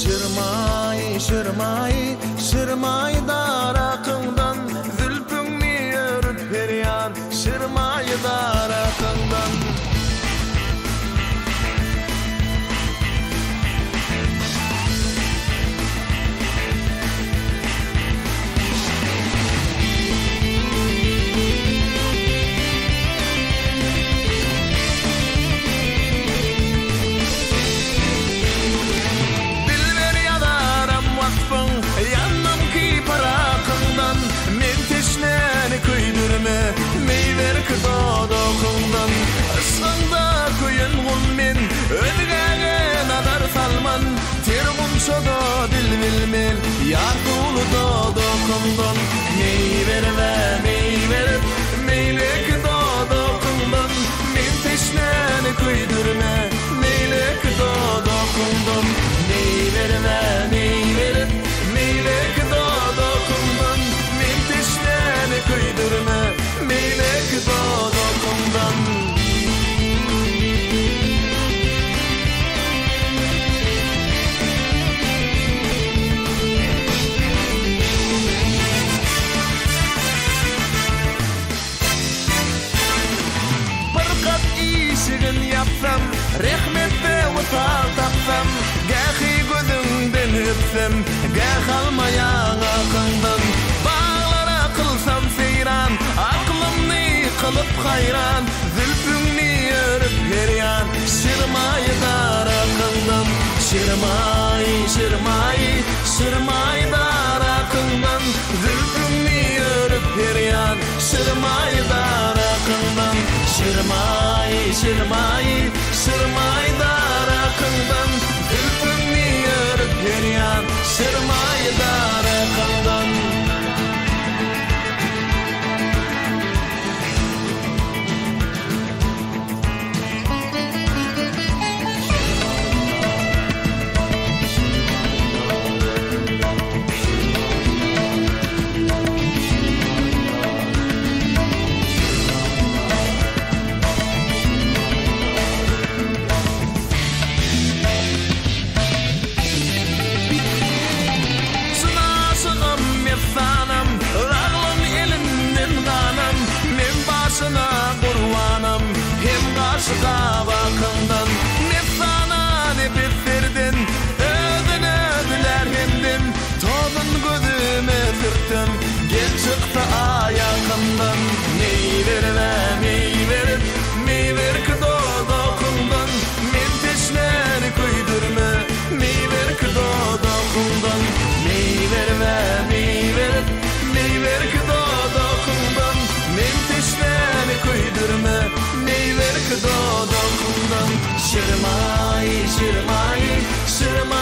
Şırmay, şırmay, şırmay darakından zülfünni örüp peryan, şırmay darakından. Meyver kıdodokundan Isganda kuyun gulmin Ödgäge nadar salman Tergun şodo dil bilmel Yar dolu dodokundan Meyver ve meyver Meyle kıdodokundan Men teşneni kuydurme Meyle kıdodokundan Meyver ve meyver Meyle kıdodokundan Men teşneni kuydurme Meylek dodokundan. Barkat işigin yapsam, rehmette utal tapsam, gähi gözünden öpsem, gäh almayan akından, bağlara kılsam seyran, kılıp hayran, zülfünni örüp peryan, şırmay darakından, şırmay, şırmay, şırmay darakından, zülfünni örüp peryan, şırmay darakından, şırmay, şırmay, şırmay darakından, zülfünni örüp peryan, şırmay darakından. Şıka bakımdan ne sana ne bitirdin Ödün ödüler hemdim Todun gözüme sürttüm Gel çıktı ayakımdan Meyver ve meyver Meyver kıdodokundan Men teşneni kuydurma Meyver kıdodokundan Meyver ve meyver Meyver kıdodokundan Men teşneni kuydurma Meyver kıdodokundan Şırmay, şırmay, şırmay